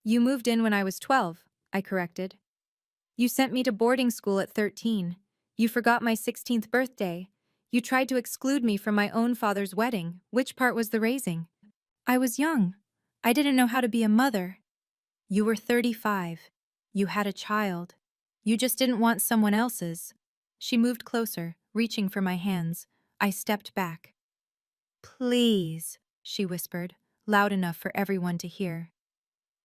You moved in when I was 12, I corrected. You sent me to boarding school at 13. You forgot my 16th birthday. You tried to exclude me from my own father's wedding. Which part was the raising? I was young. I didn't know how to be a mother. You were 35. You had a child. You just didn't want someone else's. She moved closer, reaching for my hands. I stepped back. Please, she whispered, loud enough for everyone to hear.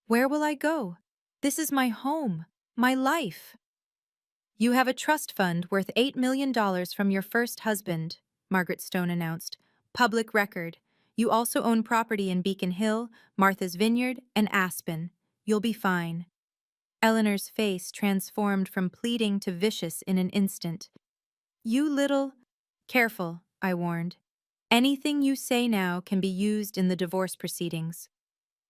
Where will I go? This is my home, my life. You have a trust fund worth $8 million from your first husband, Margaret Stone announced. Public record. You also own property in Beacon Hill, Martha's Vineyard, and Aspen. You'll be fine. Eleanor's face transformed from pleading to vicious in an instant. You little... Careful, I warned. Anything you say now can be used in the divorce proceedings.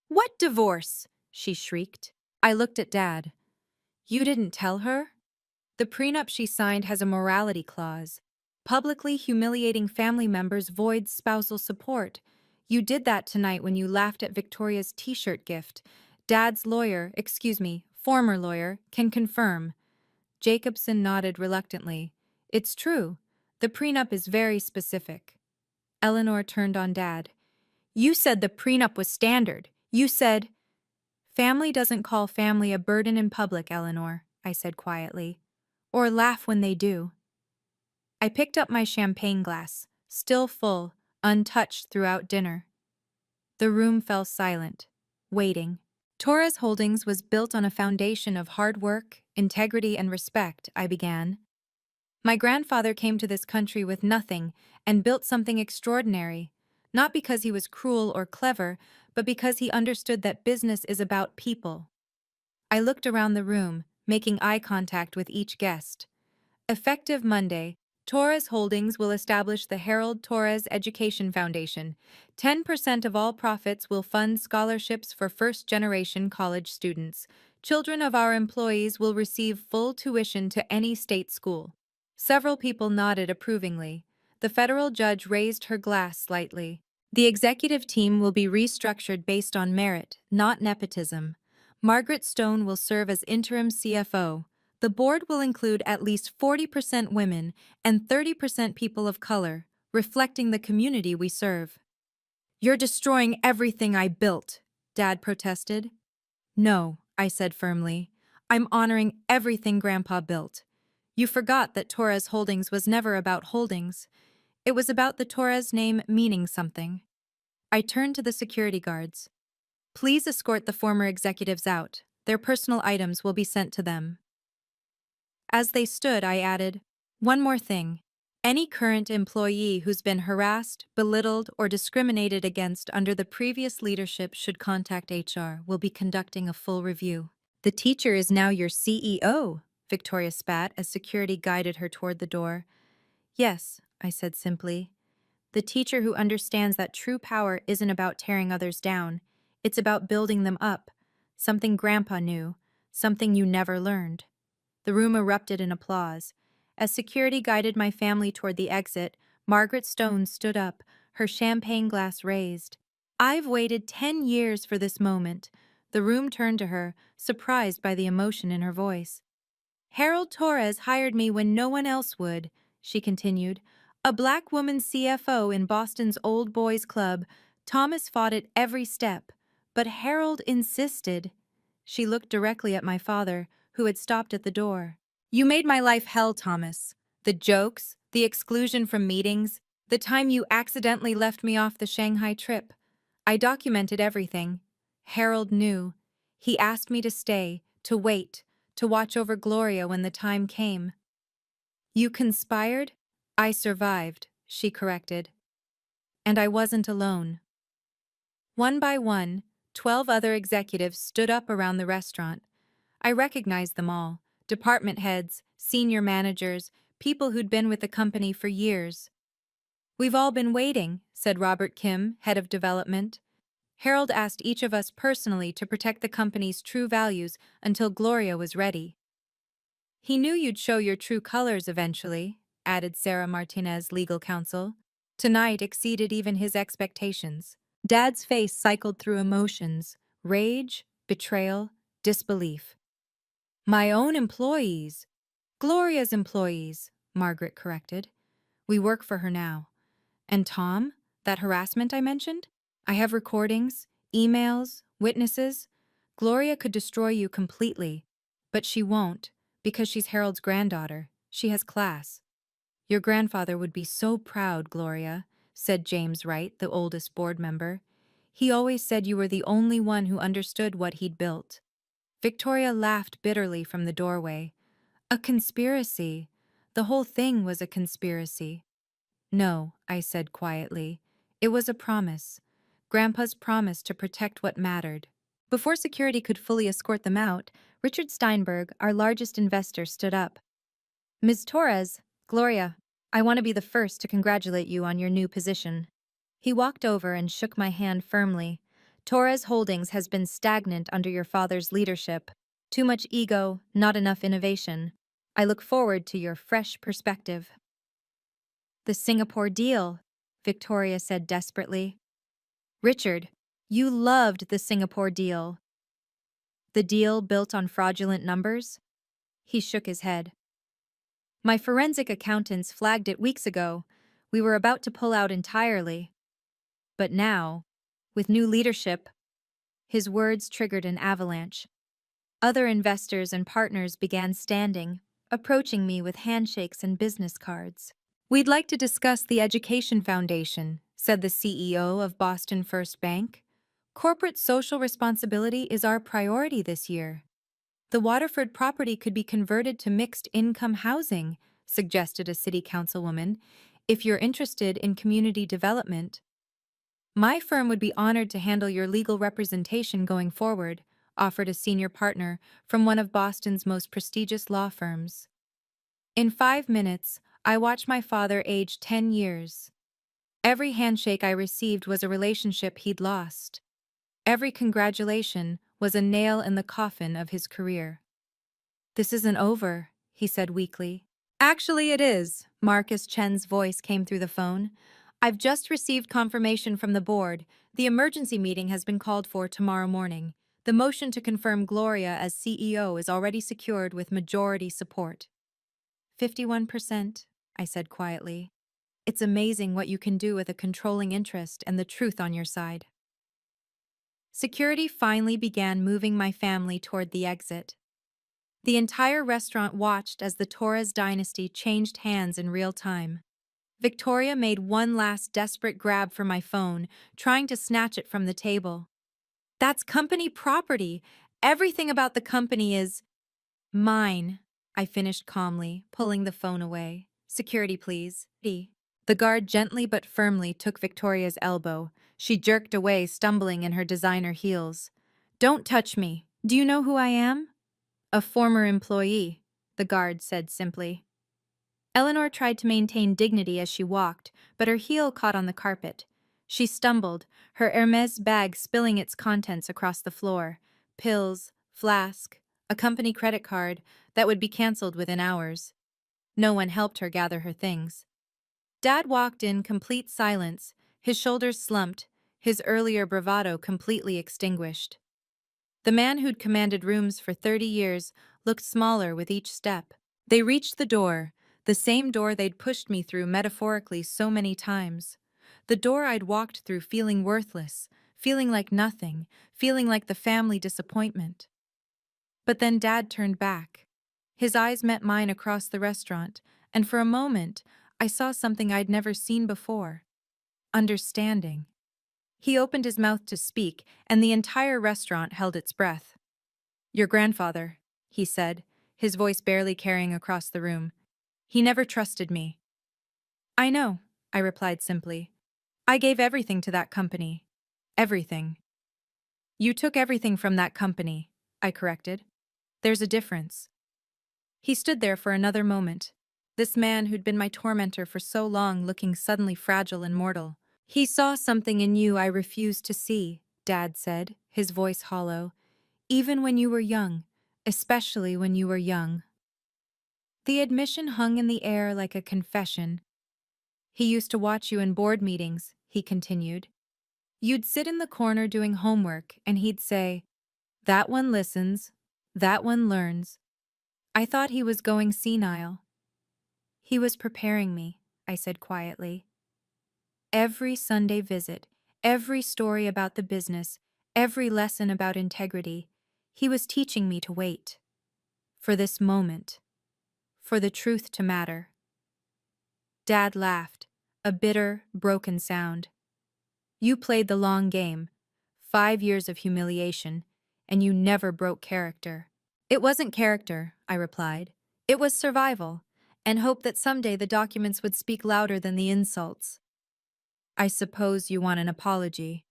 What divorce? She shrieked. I looked at Dad. You didn't tell her? The prenup she signed has a morality clause. Publicly humiliating family members voids spousal support. You did that tonight when you laughed at Victoria's t-shirt gift. Dad's lawyer, former lawyer, can confirm. Jacobson nodded reluctantly. It's true. The prenup is very specific. Eleanor turned on Dad. You said the prenup was standard. You said... Family doesn't call family a burden in public, Eleanor, I said quietly. Or laugh when they do. I picked up my champagne glass, still full, untouched throughout dinner. The room fell silent, waiting. Torres Holdings was built on a foundation of hard work, integrity, and respect, I began. My grandfather came to this country with nothing and built something extraordinary, not because he was cruel or clever, but because he understood that business is about people. I looked around the room, making eye contact with each guest. Effective Monday, Torres Holdings will establish the Harold Torres Education Foundation. 10% of all profits will fund scholarships for first-generation college students. Children of our employees will receive full tuition to any state school. Several people nodded approvingly. The federal judge raised her glass slightly. The executive team will be restructured based on merit, not nepotism. Margaret Stone will serve as interim CFO. The board will include at least 40% women and 30% people of color, reflecting the community we serve. You're destroying everything I built, Dad protested. No, I said firmly. I'm honoring everything Grandpa built. You forgot that Torres Holdings was never about holdings. It was about the Torres name meaning something. I turned to the security guards. Please escort the former executives out. Their personal items will be sent to them. As they stood, I added, one more thing. Any current employee who's been harassed, belittled, or discriminated against under the previous leadership should contact HR. We'll be conducting a full review. The teacher is now your CEO, Victoria spat as security guided her toward the door. Yes, I said simply. The teacher who understands that true power isn't about tearing others down. It's about building them up. Something Grandpa knew. Something you never learned. The room erupted in applause. As security guided my family toward the exit, Margaret Stone stood up, her champagne glass raised. I've waited 10 years for this moment. The room turned to her, surprised by the emotion in her voice. Harold Torres hired me when no one else would, she continued. A black woman CFO in Boston's Old Boys Club. Thomas fought it every step, but Harold insisted. She looked directly at my father, who had stopped at the door. You made my life hell, Thomas. The jokes, the exclusion from meetings, the time you accidentally left me off the Shanghai trip. I documented everything. Harold knew. He asked me to stay, to wait, to watch over Gloria when the time came. You conspired? I survived, she corrected. And I wasn't alone. One by one, 12 other executives stood up around the restaurant. I recognized them all. Department heads, senior managers, people who'd been with the company for years. We've all been waiting, said Robert Kim, head of development. Harold asked each of us personally to protect the company's true values until Gloria was ready. He knew you'd show your true colors eventually, added Sarah Martinez, legal counsel. Tonight exceeded even his expectations. Dad's face cycled through emotions, rage, betrayal, disbelief. My own employees. Gloria's employees, Margaret corrected. We work for her now. And Tom, that harassment I mentioned? I have recordings, emails, witnesses. Gloria could destroy you completely, but she won't, because she's Harold's granddaughter. She has class. Your grandfather would be so proud, Gloria, said James Wright, the oldest board member. He always said you were the only one who understood what he'd built. Victoria laughed bitterly from the doorway. A conspiracy. The whole thing was a conspiracy. No, I said quietly. It was a promise. Grandpa's promise to protect what mattered. Before security could fully escort them out, Richard Steinberg, our largest investor, stood up. Ms. Torres, Gloria, I want to be the first to congratulate you on your new position. He walked over and shook my hand firmly. Torres Holdings has been stagnant under your father's leadership. Too much ego, not enough innovation. I look forward to your fresh perspective. The Singapore deal, Victoria said desperately. Richard, you loved the Singapore deal. The deal built on fraudulent numbers? He shook his head. My forensic accountants flagged it weeks ago. We were about to pull out entirely. But now, with new leadership, his words triggered an avalanche. Other investors and partners began standing, approaching me with handshakes and business cards. We'd like to discuss the Education Foundation, said the CEO of Boston First Bank. Corporate social responsibility is our priority this year. The Waterford property could be converted to mixed-income housing, suggested a city councilwoman, if you're interested in community development. My firm would be honored to handle your legal representation going forward, offered a senior partner from one of Boston's most prestigious law firms. In 5 minutes, I watched my father age 10 years. Every handshake I received was a relationship he'd lost. Every congratulation was a nail in the coffin of his career. This isn't over, he said weakly. Actually, it is, Marcus Chen's voice came through the phone. I've just received confirmation from the board. The emergency meeting has been called for tomorrow morning. The motion to confirm Gloria as CEO is already secured with majority support. 51%, I said quietly. It's amazing what you can do with a controlling interest and the truth on your side. Security finally began moving my family toward the exit. The entire restaurant watched as the Torres dynasty changed hands in real time. Victoria made one last desperate grab for my phone, trying to snatch it from the table. That's company property. Everything about the company is mine, I finished calmly, pulling the phone away. Security, please. The guard gently but firmly took Victoria's elbow. She jerked away, stumbling in her designer heels. Don't touch me. Do you know who I am? A former employee, the guard said simply. Eleanor tried to maintain dignity as she walked, but her heel caught on the carpet. She stumbled, her Hermes bag spilling its contents across the floor. Pills, flask, a company credit card that would be canceled within hours. No one helped her gather her things. Dad walked in complete silence, his shoulders slumped, his earlier bravado completely extinguished. The man who'd commanded rooms for 30 years looked smaller with each step. They reached the door, the same door they'd pushed me through metaphorically so many times. The door I'd walked through feeling worthless, feeling like nothing, feeling like the family disappointment. But then Dad turned back. His eyes met mine across the restaurant, and for a moment, I saw something I'd never seen before. Understanding. He opened his mouth to speak, and the entire restaurant held its breath. Your grandfather, he said, his voice barely carrying across the room. He never trusted me. I know, I replied simply. I gave everything to that company. Everything. You took everything from that company, I corrected. There's a difference. He stood there for another moment. This man who'd been my tormentor for so long looking suddenly fragile and mortal. He saw something in you I refused to see, Dad said, his voice hollow. Even when you were young, especially when you were young. The admission hung in the air like a confession. He used to watch you in board meetings, he continued. You'd sit in the corner doing homework, and he'd say, that one listens, that one learns. I thought he was going senile. He was preparing me, I said quietly. Every Sunday visit, every story about the business, every lesson about integrity, he was teaching me to wait. For this moment. For the truth to matter. Dad laughed, a bitter, broken sound. You played the long game, 5 years of humiliation, and you never broke character. It wasn't character, I replied. It was survival, and hope that someday the documents would speak louder than the insults. I suppose you want an apology.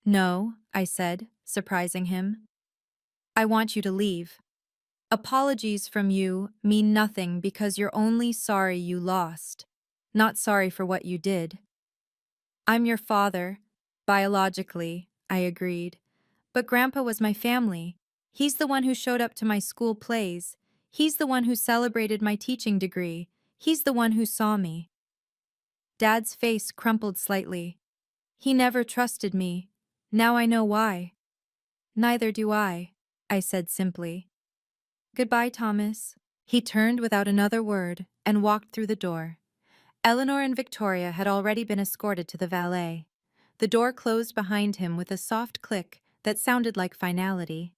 No, I said, surprising him. I want you to leave. Apologies from you mean nothing because you're only sorry you lost, not sorry for what you did. I'm your father, biologically, I agreed. But Grandpa was my family. He's the one who showed up to my school plays. He's the one who celebrated my teaching degree. He's the one who saw me. Dad's face crumpled slightly. He never trusted me. Now I know why. Neither do I said simply. Goodbye, Thomas. He turned without another word and walked through the door. Eleanor and Victoria had already been escorted to the valet. The door closed behind him with a soft click that sounded like finality.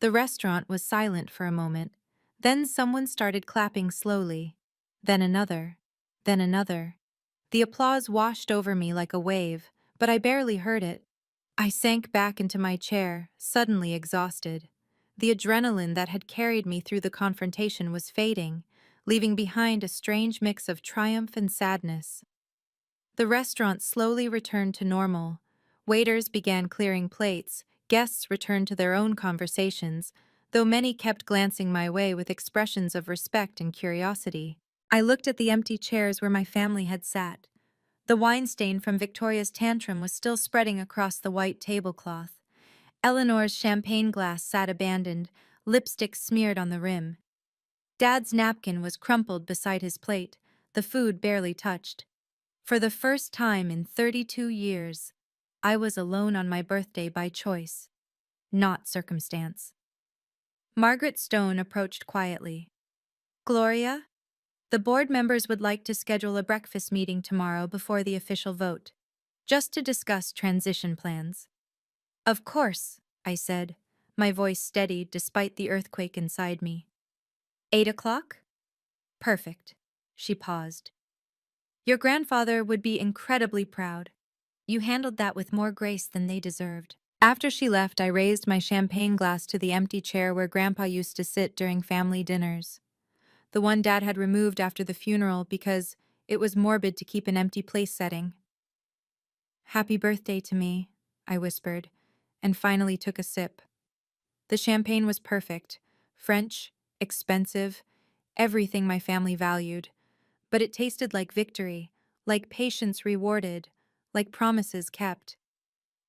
The restaurant was silent for a moment. Then someone started clapping slowly. Then another. Then another. The applause washed over me like a wave, but I barely heard it. I sank back into my chair, suddenly exhausted. The adrenaline that had carried me through the confrontation was fading, leaving behind a strange mix of triumph and sadness. The restaurant slowly returned to normal. Waiters began clearing plates, guests returned to their own conversations, though many kept glancing my way with expressions of respect and curiosity. I looked at the empty chairs where my family had sat. The wine stain from Victoria's tantrum was still spreading across the white tablecloth. Eleanor's champagne glass sat abandoned, lipstick smeared on the rim. Dad's napkin was crumpled beside his plate, the food barely touched. For the first time in 32 years, I was alone on my birthday by choice, not circumstance. Margaret Stone approached quietly. Gloria? The board members would like to schedule a breakfast meeting tomorrow before the official vote, just to discuss transition plans. Of course, I said, my voice steady despite the earthquake inside me. 8 o'clock? Perfect. She paused. Your grandfather would be incredibly proud. You handled that with more grace than they deserved. After she left, I raised my champagne glass to the empty chair where Grandpa used to sit during family dinners. the one Dad had removed after the funeral because it was morbid to keep an empty place setting. "Happy birthday to me," I whispered, and finally took a sip. The champagne was perfect, French, expensive, everything my family valued, but it tasted like victory, like patience rewarded, like promises kept.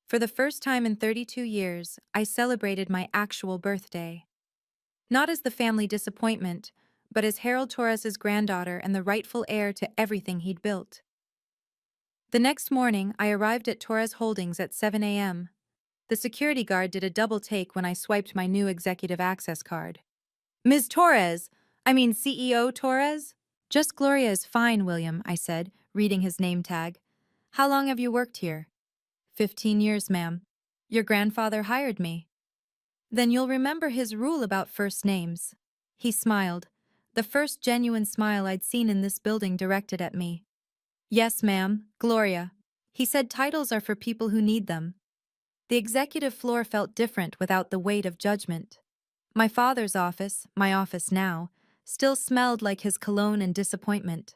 For the first time in 32 years, I celebrated my actual birthday. Not as the family disappointment, but as Harold Torres's granddaughter and the rightful heir to everything he'd built. The next morning, I arrived at Torres Holdings at 7 a.m. The security guard did a double take when I swiped my new executive access card. "Ms. Torres! I mean CEO Torres?" "Just Gloria is fine, William," I said, reading his name tag. "How long have you worked here?" 15 years, ma'am. Your grandfather hired me." "Then you'll remember his rule about first names." He smiled, the first genuine smile I'd seen in this building directed at me. "Yes, ma'am, Gloria." He said titles are for people who need them. The executive floor felt different without the weight of judgment. My father's office, my office now, still smelled like his cologne and disappointment.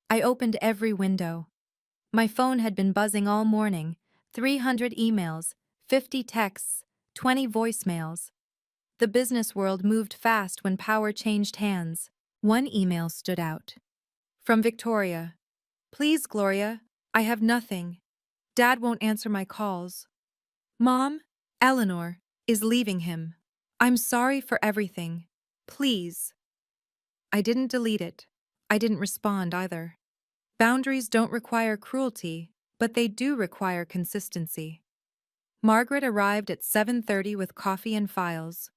I opened every window. My phone had been buzzing all morning, 300 emails, 50 texts, 20 voicemails. The business world moved fast when power changed hands. One email stood out. From Victoria. "Please, Gloria, I have nothing. Dad won't answer my calls. Mom, Eleanor, is leaving him. I'm sorry for everything. Please." I didn't delete it. I didn't respond either. Boundaries don't require cruelty, but they do require consistency. Margaret arrived at 7:30 with coffee and files.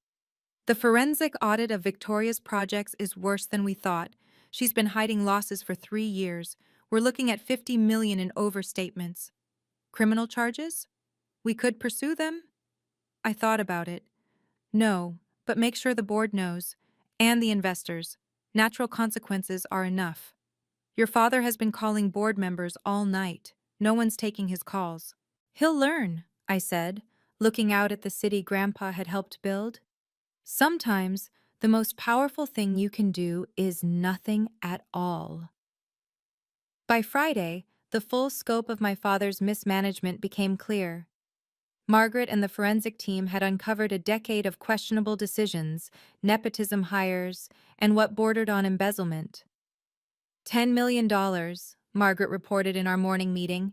"The forensic audit of Victoria's projects is worse than we thought. She's been hiding losses for 3 years. We're looking at 50 million in overstatements. Criminal charges? We could pursue them?" I thought about it. "No, but make sure the board knows. And the investors. Natural consequences are enough. Your father has been calling board members all night. No one's taking his calls." "He'll learn," I said, looking out at the city Grandpa had helped build. Sometimes, the most powerful thing you can do is nothing at all. By Friday, the full scope of my father's mismanagement became clear. Margaret and the forensic team had uncovered a decade of questionable decisions, nepotism hires, and what bordered on embezzlement. $10 million, Margaret reported in our morning meeting,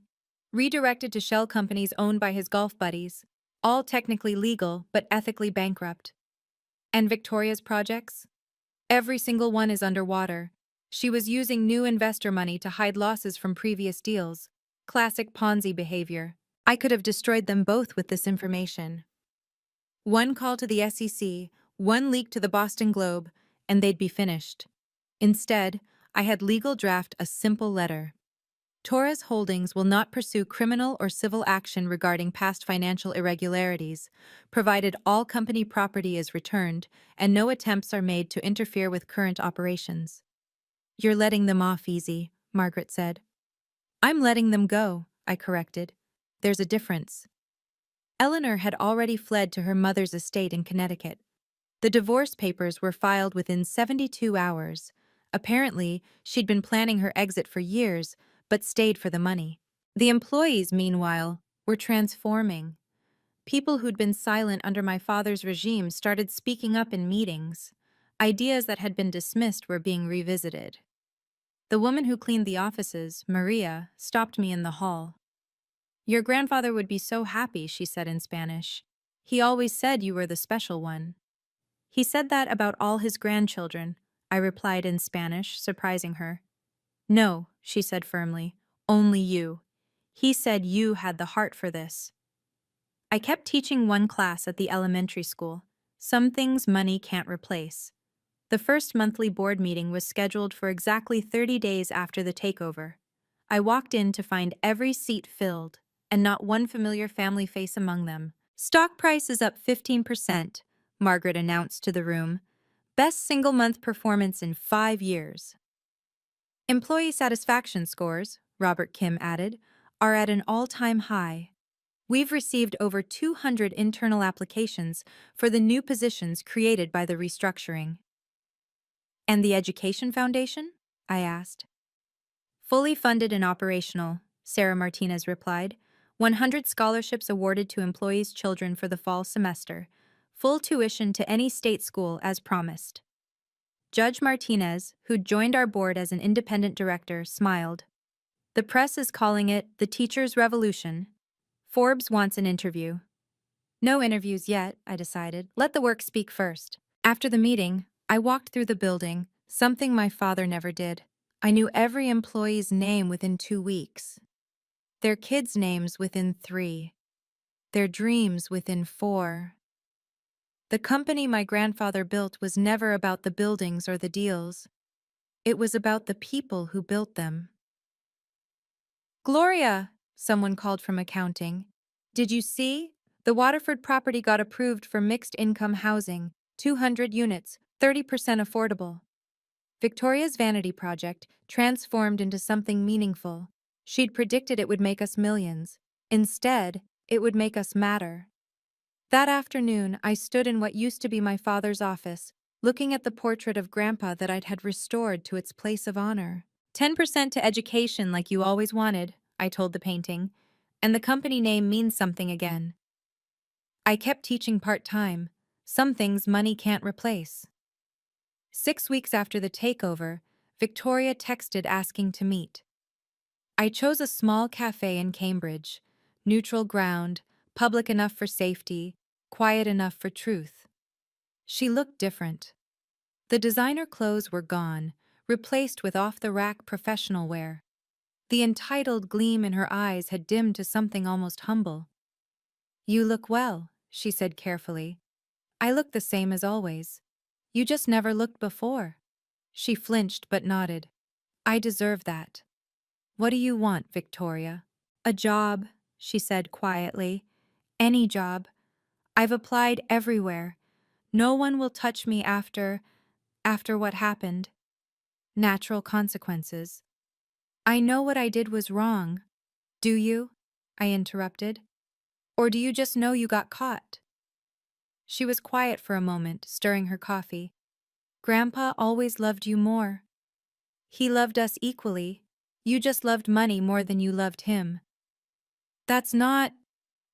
redirected to shell companies owned by his golf buddies, all technically legal but ethically bankrupt. And Victoria's projects? Every single one is underwater. She was using new investor money to hide losses from previous deals. Classic Ponzi behavior. I could have destroyed them both with this information. One call to the SEC, one leak to the Boston Globe, and they'd be finished. Instead, I had legal draft a simple letter. Torres Holdings will not pursue criminal or civil action regarding past financial irregularities, provided all company property is returned and no attempts are made to interfere with current operations. "You're letting them off easy," Margaret said. "I'm letting them go," I corrected. "There's a difference." Eleanor had already fled to her mother's estate in Connecticut. The divorce papers were filed within 72 hours. Apparently, she'd been planning her exit for years, but stayed for the money. The employees, meanwhile, were transforming. People who'd been silent under my father's regime started speaking up in meetings. Ideas that had been dismissed were being revisited. The woman who cleaned the offices, Maria, stopped me in the hall. "Your grandfather would be so happy," she said in Spanish. "He always said you were the special one." "He said that about all his grandchildren," I replied in Spanish, surprising her. "No," she said firmly, "only you. He said you had the heart for this." I kept teaching one class at the elementary school. Some things money can't replace. The first monthly board meeting was scheduled for exactly 30 days after the takeover. I walked in to find every seat filled, and not one familiar family face among them. "Stock price is up 15%, Margaret announced to the room. "Best single-month performance in 5 years. Employee satisfaction scores," Robert Kim added, "are at an all-time high. We've received over 200 internal applications for the new positions created by the restructuring." And the Education Foundation? I asked. Fully funded and operational, Sarah Martinez replied. 100 scholarships awarded to employees' children for the fall semester. Full tuition to any state school as promised. Judge Martinez, who'd joined our board as an independent director, smiled. The press is calling it the Teacher's Revolution. Forbes wants an interview. No interviews yet, I decided. Let the work speak first. After the meeting, I walked through the building, something my father never did. I knew every employee's name within 2 weeks, their kids' names within 3, their dreams within 4. The company my grandfather built was never about the buildings or the deals. It was about the people who built them. Gloria, someone called from accounting. Did you see? The Waterford property got approved for mixed-income housing, 200 units, 30% affordable. Victoria's vanity project transformed into something meaningful. She'd predicted it would make us millions. Instead, it would make us matter. That afternoon, I stood in what used to be my father's office, looking at the portrait of Grandpa that I'd had restored to its place of honor. 10% to education like you always wanted, I told the painting, and the company name means something again. I kept teaching part-time. Some things money can't replace. 6 weeks after the takeover, Victoria texted asking to meet. I chose a small cafe in Cambridge, neutral ground, public enough for safety, quiet enough for truth. She looked different. The designer clothes were gone, replaced with off-the-rack professional wear. The entitled gleam in her eyes had dimmed to something almost humble. You look well, she said carefully. I look the same as always. You just never looked before. She flinched but nodded. I deserve that. What do you want, Victoria? A job, she said quietly. Any job. I've applied everywhere. No one will touch me after what happened. Natural consequences. I know what I did was wrong. Do you? I interrupted. Or do you just know you got caught? She was quiet for a moment, stirring her coffee. Grandpa always loved you more. He loved us equally. You just loved money more than you loved him. That's not...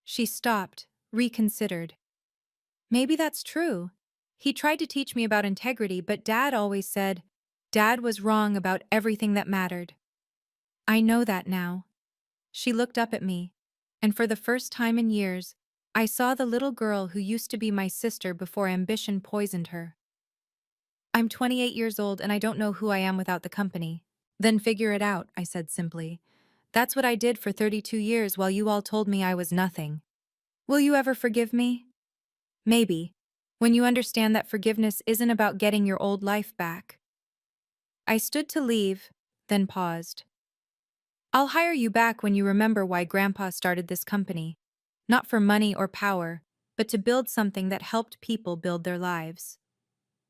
She stopped, reconsidered. Maybe that's true. He tried to teach me about integrity, but Dad always said, Dad was wrong about everything that mattered. I know that now. She looked up at me, and for the first time in years, I saw the little girl who used to be my sister before ambition poisoned her. I'm 28 years old and I don't know who I am without the company. Then figure it out, I said simply. That's what I did for 32 years while you all told me I was nothing. Will you ever forgive me? Maybe, when you understand that forgiveness isn't about getting your old life back. I stood to leave, then paused. I'll hire you back when you remember why Grandpa started this company. Not for money or power, but to build something that helped people build their lives.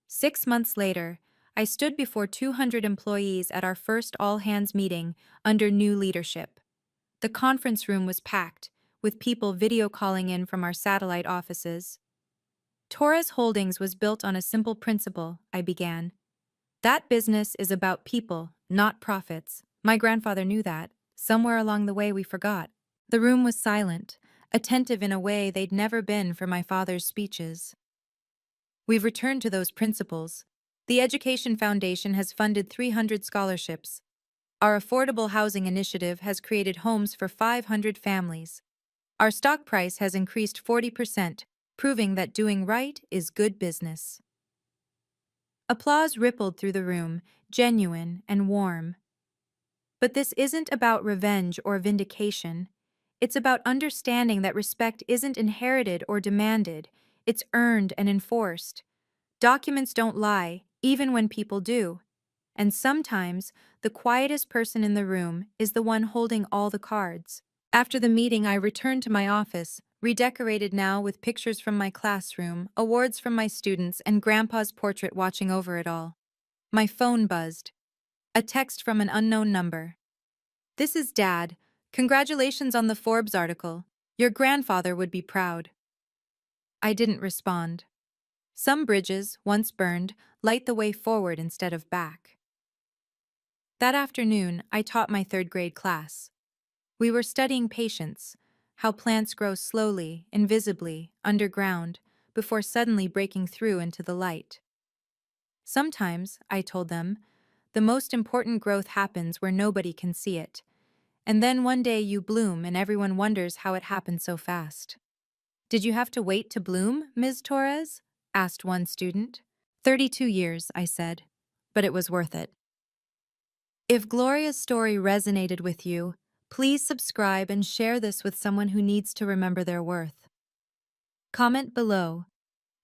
6 months later, I stood before 200 employees at our first all-hands meeting under new leadership. The conference room was packed, with people video calling in from our satellite offices. Torres Holdings was built on a simple principle, I began. That business is about people, not profits. My grandfather knew that. Somewhere along the way we forgot. The room was silent, attentive in a way they'd never been for my father's speeches. We've returned to those principles. The Education Foundation has funded 300 scholarships. Our affordable housing initiative has created homes for 500 families. Our stock price has increased 40%, proving that doing right is good business. Applause rippled through the room, genuine and warm. But this isn't about revenge or vindication. It's about understanding that respect isn't inherited or demanded. It's earned and enforced. Documents don't lie, even when people do. And sometimes, the quietest person in the room is the one holding all the cards. After the meeting, I returned to my office, redecorated now with pictures from my classroom, awards from my students, and Grandpa's portrait watching over it all. My phone buzzed. A text from an unknown number. This is Dad. Congratulations on the Forbes article. Your grandfather would be proud. I didn't respond. Some bridges, once burned, light the way forward instead of back. That afternoon, I taught my third-grade class. We were studying patience, how plants grow slowly, invisibly, underground, before suddenly breaking through into the light. Sometimes, I told them, the most important growth happens where nobody can see it. And then one day you bloom and everyone wonders how it happened so fast. Did you have to wait to bloom, Ms. Torres? Asked one student. 32 years, I said. But it was worth it. If Gloria's story resonated with you, please subscribe and share this with someone who needs to remember their worth. Comment below.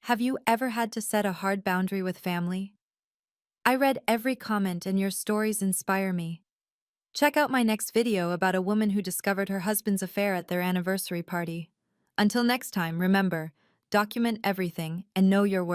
Have you ever had to set a hard boundary with family? I read every comment and your stories inspire me. Check out my next video about a woman who discovered her husband's affair at their anniversary party. Until next time, remember, document everything and know your worth.